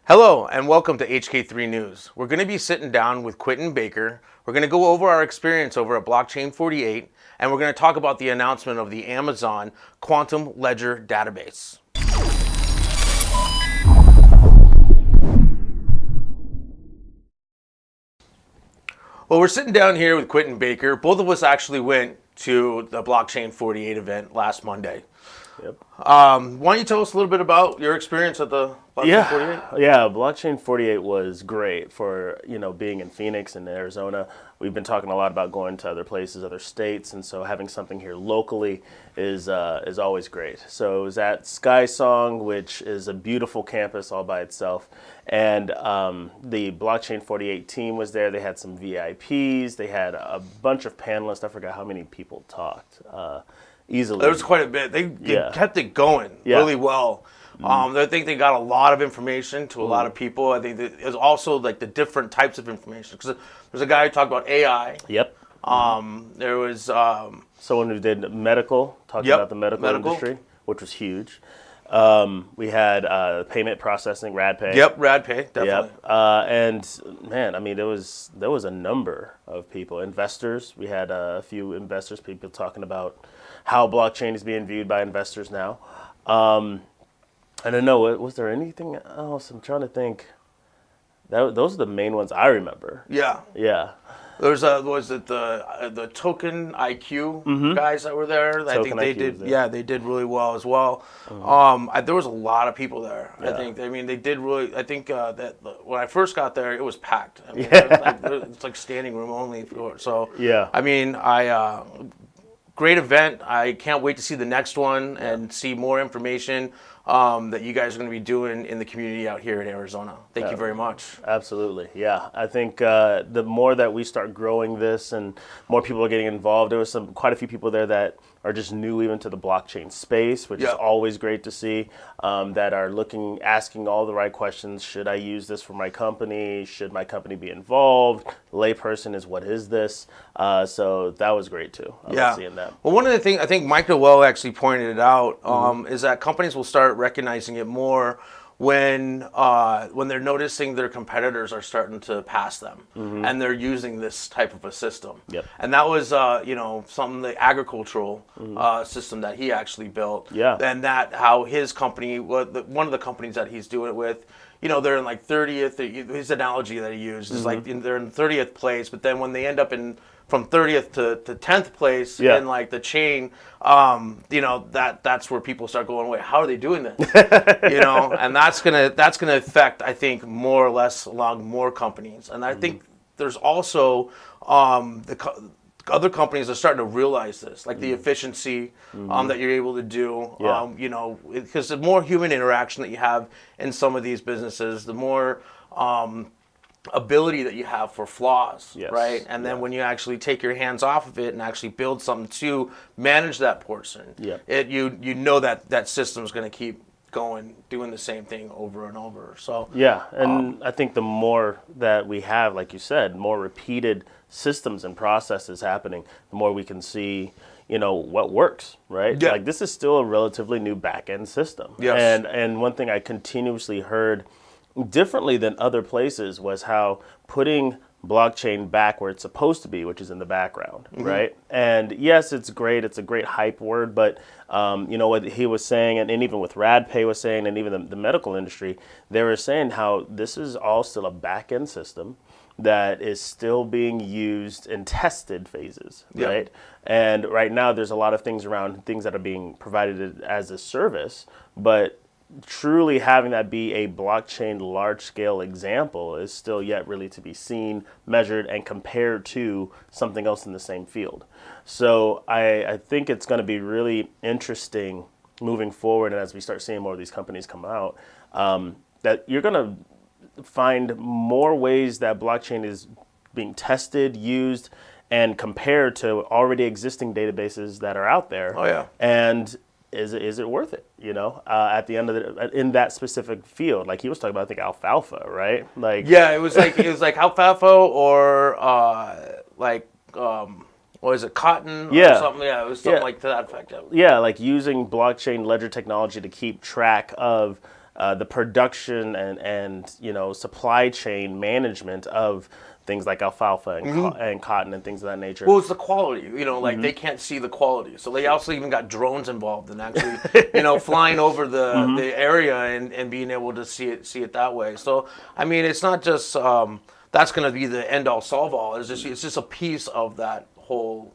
Hello and welcome to HK3 News. We're going to be sitting down with Quentin Baker. We're going to go over our experience over at Blockchain 48, and we're going to talk about the announcement of the Amazon Quantum Ledger database. Well, we're sitting down here with Quentin Baker. Both of us actually went to the Blockchain 48 event last Monday. Yep. Why don't you tell us a little bit about your experience at the Blockchain 48? Yeah, Blockchain 48 was great for, being in Phoenix and Arizona. We've been talking a lot about going to other places, other states, and so having something here locally is always great. So it was at Sky Song, which is a beautiful campus all by itself. And the Blockchain 48 team was there. They had some VIPs. They had a bunch of panelists. I forgot how many people talked. Easily. There was quite a bit. They kept it going really well. I think they got a lot of information to a lot of people. I think it was also like the different types of information. Because there's a guy who talked about AI. Yep. There was someone who did medical, talking about the medical industry, which was huge. We had payment processing, RadPay. Yep, RadPay, definitely. Yep. And man, I mean, there was a number of people, investors. We had a few investors, people talking about how blockchain is being viewed by investors now. I don't know, was there anything else? I'm trying to think. Those are the main ones I remember. Yeah. Yeah. There's was it the Token IQ guys that were there? I think they did. Yeah, they did really well as well. There was a lot of people there. Yeah. I mean, they did really. I think that when I first got there, it was packed. I mean, it's like standing room only. So yeah. I mean, great event. I can't wait to see the next one and see more information that you guys are going to be doing in the community out here in Arizona. Thank you very much. Absolutely. Yeah. I think the more that we start growing this and more people are getting involved, there was quite a few people there that are just new even to the blockchain space, which is always great to see, that are asking all the right questions. Should I use this for my company? Should my company be involved? Layperson is, what is this? So that was great too. I love seeing that. Well, one of the things, I think Mike Noel actually pointed it out, is that companies will start recognizing it more when they're noticing their competitors are starting to pass them, and they're using this type of a system. Yep. And that was something, the agricultural system that he actually built. Yeah. And that how his company, one of the companies that he's doing it with, they're in like 30th. His analogy that he used is like they're in 30th place, but then when they end up from 30th to 10th place in like the chain, that's where people start going, wait, how are they doing this? And that's gonna affect, I think, more or less along more companies. And I think there's also other companies are starting to realize this, like the efficiency that you're able to do. Because the more human interaction that you have in some of these businesses, the more ability that you have for flaws, right? And then when you actually take your hands off of it and actually build something to manage that portion, you know that system's going to keep going, doing the same thing over and over. So I think the more that we have, like you said, more repeated systems and processes happening, the more we can see what works, right? Yeah. Like this is still a relatively new back-end system. Yes. And one thing I continuously heard differently than other places was how putting blockchain back where it's supposed to be, which is in the background, right? And yes, it's great. It's a great hype word, but what he was saying, and even with RadPay was saying, and even the medical industry, they were saying how this is all still a back-end system that is still being used in tested phases, right? And right now there's a lot of things around things that are being provided as a service, but truly having that be a blockchain large-scale example is still yet really to be seen, measured, and compared to something else in the same field. So I think it's going to be really interesting moving forward, and as we start seeing more of these companies come out, that you're going to find more ways that blockchain is being tested, used, and compared to already existing databases that are out there. Oh yeah. And is it worth it? At the end of in that specific field, like he was talking about, I think alfalfa, right? Like it was like alfalfa or what is it, cotton or something? Yeah, it was something like to that effect. Yeah, like using blockchain ledger technology to keep track of the production and supply chain management of things like alfalfa and cotton and things of that nature. Well, it's the quality, like they can't see the quality. So they also even got drones involved in actually, flying over the area and being able to see it that way. So, I mean, it's not just that's going to be the end all solve all. It's just a piece of that whole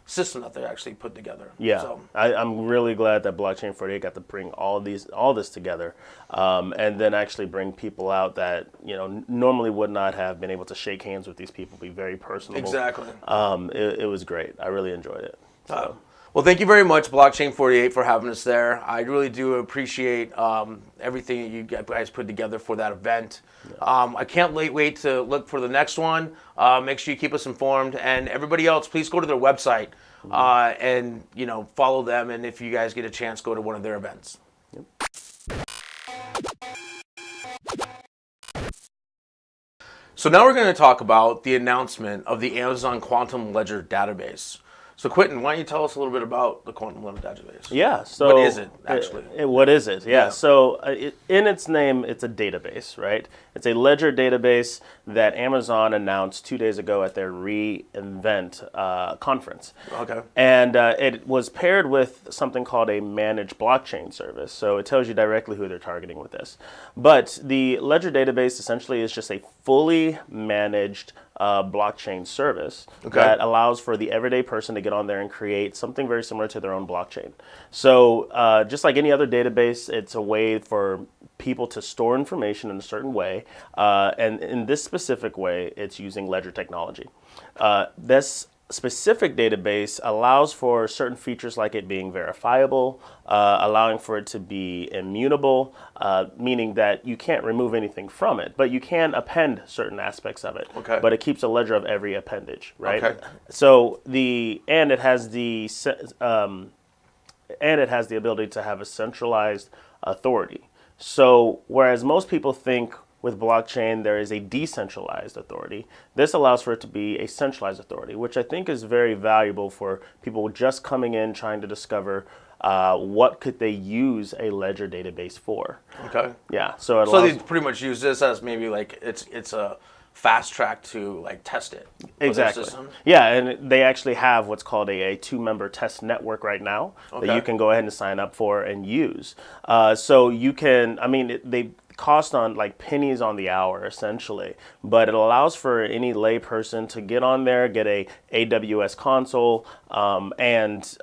system that they actually put together. Yeah, So. I'm really glad that Blockchain 48 got to bring all this together, and then actually bring people out that normally would not have been able to shake hands with these people, be very personable. Exactly. It was great. I really enjoyed it. So. Well, thank you very much, Blockchain 48, for having us there. I really do appreciate everything that you guys put together for that event. Yeah. I can't wait to look for the next one. Make sure you keep us informed. And everybody else, please go to their website and follow them. And if you guys get a chance, go to one of their events. Yep. So now we're going to talk about the announcement of the Amazon Quantum Ledger database. So Quentin, why don't you tell us a little bit about the Quantum Ledger database? Yeah. So what is it actually? What is it? Yeah. So in its name, it's a database, right? It's a ledger database that Amazon announced 2 days ago at their reInvent conference. Okay. And it was paired with something called a managed blockchain service. So it tells you directly who they're targeting with this. But the ledger database essentially is just a fully managed blockchain service that allows for the everyday person to get on there and create something very similar to their own blockchain. So just like any other database, it's a way for people to store information in a certain way. And in this specific way, it's using ledger technology. This specific database allows for certain features like it being verifiable, allowing for it to be immutable, meaning that you can't remove anything from it, but you can append certain aspects of it. Okay. But it keeps a ledger of every appendage, right? Okay. So it has the ability to have a centralized authority. So whereas most people think with blockchain, there is a decentralized authority. This allows for it to be a centralized authority, which I think is very valuable for people just coming in trying to discover what could they use a ledger database for. Okay. Yeah. So they pretty much use this as maybe like it's a fast track to like test it. Exactly. Yeah, and they actually have what's called a 2-member test network right now that you can go ahead and sign up for and use. So you can, they cost on like pennies on the hour essentially, but it allows for any lay person to get on there, get a AWS console, and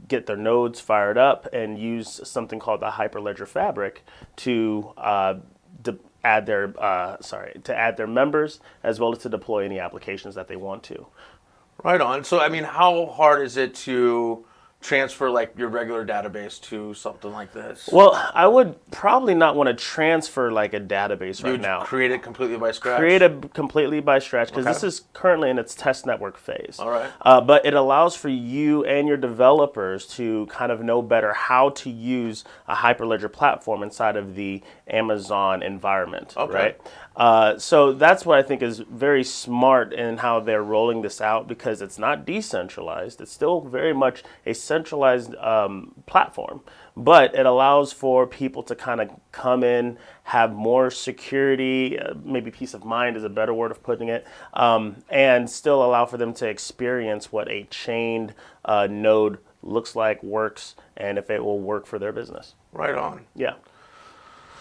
get their nodes fired up and use something called the Hyperledger Fabric to add their members as well as to deploy any applications that they want to. Right on. So how hard is it to transfer like your regular database to something like this? Well, I would probably not want to transfer like a database right now. Create it completely by scratch? Create it completely by scratch because this is currently in its test network phase. All right. But it allows for you and your developers to kind of know better how to use a Hyperledger platform inside of the Amazon environment, right? So that's what I think is very smart in how they're rolling this out because it's not decentralized. It's still very much a centralized platform, but it allows for people to kind of come in, have more security, maybe peace of mind is a better word of putting it, and still allow for them to experience what a chained node looks like, works, and if it will work for their business. Right on. Yeah.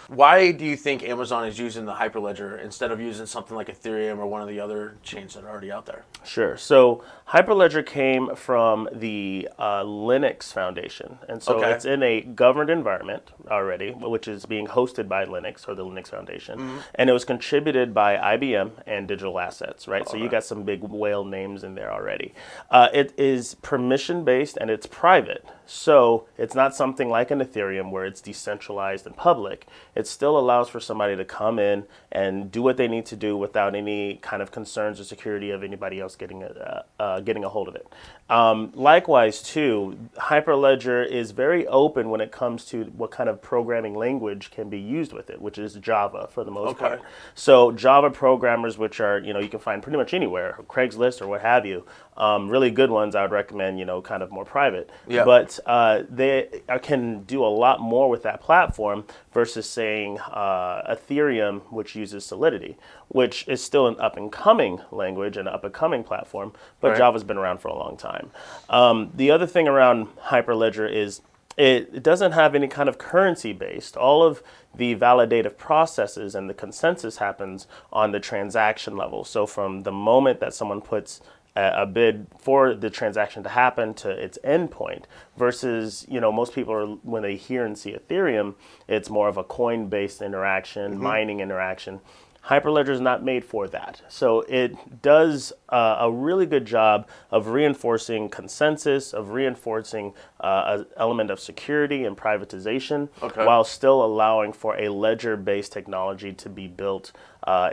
Why do you think Amazon is using the Hyperledger instead of using something like Ethereum or one of the other chains that are already out there? Sure. So Hyperledger came from the Linux Foundation. And so it's in a governed environment already, which is being hosted by Linux or the Linux Foundation. Mm-hmm. And it was contributed by IBM and Digital Assets, right? So you got some big whale names in there already. It is permission-based and it's private. So it's not something like an Ethereum where it's decentralized and public. It still allows for somebody to come in and do what they need to do without any kind of concerns or security of anybody else getting a hold of it. Likewise, too, Hyperledger is very open when it comes to what kind of programming language can be used with it, which is Java for the most part. So Java programmers, which are, you can find pretty much anywhere, Craigslist or what have you, Really good ones, I would recommend, kind of more private. Yeah. But they can do a lot more with that platform versus saying Ethereum, which uses Solidity, which is still an up-and-coming language and up-and-coming platform, but Right. Java's been around for a long time. The other thing around Hyperledger is it doesn't have any kind of currency based. All of the validative processes and the consensus happens on the transaction level. So from the moment that someone puts a bid for the transaction to happen to its endpoint versus, most people are, when they hear and see Ethereum, it's more of a coin based interaction, mining interaction. Hyperledger is not made for that. So it does a really good job of reinforcing consensus, of reinforcing an element of security and privatization, while still allowing for a ledger-based technology to be built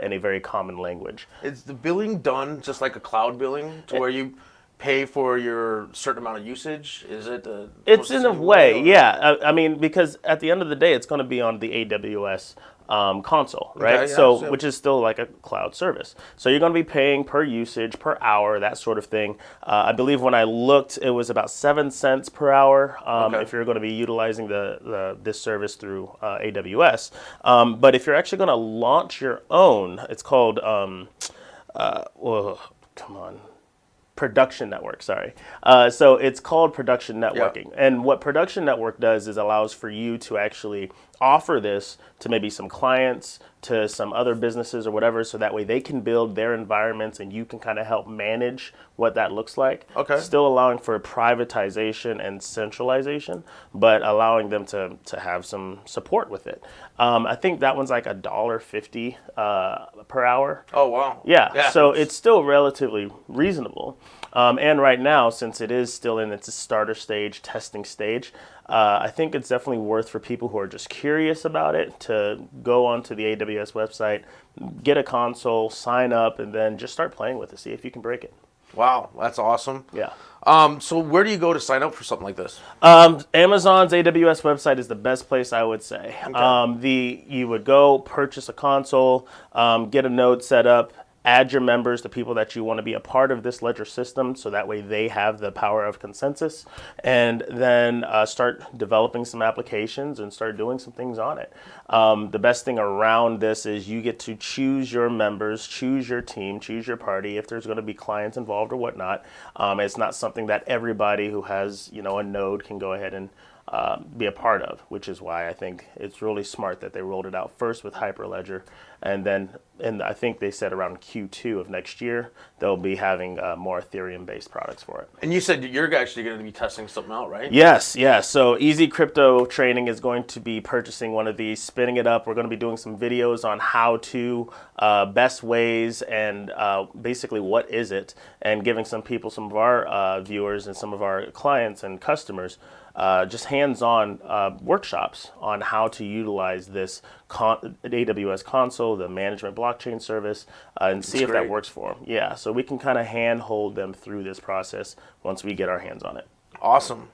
in a very common language. Is the billing done just like a cloud billing to where you pay for your certain amount of usage? Is it? It's in a way, yeah. I mean, because at the end of the day, it's going to be on the AWS console, right? Okay, yeah, so which is still like a cloud service. So you're going to be paying per usage, per hour, that sort of thing. I believe when I looked, it was about 7 cents per hour if you're going to be utilizing this service through AWS. But if you're actually going to launch your own, it's called, Production Network, sorry. So it's called Production Networking. Yeah. And what Production Network does is allows for you to actually offer this to maybe some clients, to some other businesses or whatever, so that way they can build their environments and you can kind of help manage what that looks like. Okay. Still allowing for privatization and centralization, but allowing them to have some support with it. I think that one's like $1.50 per hour. Oh, wow. Yeah, so it's still relatively reasonable. And right now, since it is still in its starter stage, testing stage, I think it's definitely worth for people who are just curious about it to go onto the AWS website, get a console, sign up, and then just start playing with it, see if you can break it. Wow, that's awesome. Yeah. So where do you go to sign up for something like this? Amazon's AWS website is the best place, I would say. Okay. You would go purchase a console, get a node set up, add your members, the people that you want to be a part of this ledger system, so that way they have the power of consensus, and then start developing some applications and start doing some things on it. The best thing around this is you get to choose your members, choose your team, choose your party, if there's going to be clients involved or whatnot. It's not something that everybody who has a node can go ahead and be a part of, which is why I think it's really smart that they rolled it out first with Hyperledger, and then I think they said around Q2 of next year they'll be having more Ethereum-based products for it. And you said you're actually going to be testing something out, right? Yes. So Easy Crypto Training is going to be purchasing one of these, spinning it up. We're going to be doing some videos on how to, best ways, and basically what is it, and giving some of our viewers and some of our clients and customers just hands-on workshops on how to utilize this AWS console, the management blockchain service, and see if that works for them. Yeah, so we can kind of hand-hold them through this process once we get our hands on it. Awesome.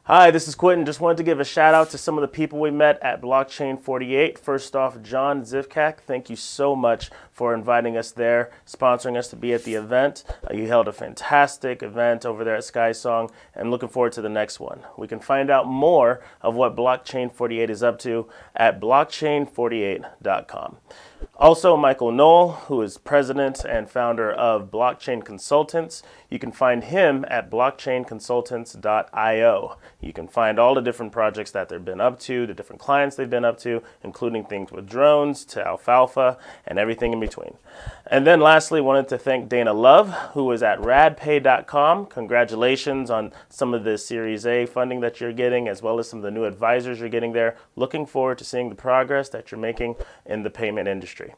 Hi, this is Quentin. Just wanted to give a shout out to some of the people we met at Blockchain 48. First off, John Zivkak, thank you so much for inviting us there, sponsoring us to be at the event. You held a fantastic event over there at SkySong, and looking forward to the next one. We can find out more of what Blockchain 48 is up to at blockchain48.com. Also, Michael Knoll, who is president and founder of Blockchain Consultants. You can find him at blockchainconsultants.io. You can find all the different projects that they've been up to, the different clients they've been up to, including things with drones to alfalfa and everything in between. And then lastly, wanted to thank Dana Love, who is at radpay.com. Congratulations on some of the Series A funding that you're getting, as well as some of the new advisors you're getting there. Looking forward to seeing the progress that you're making in the payment industry.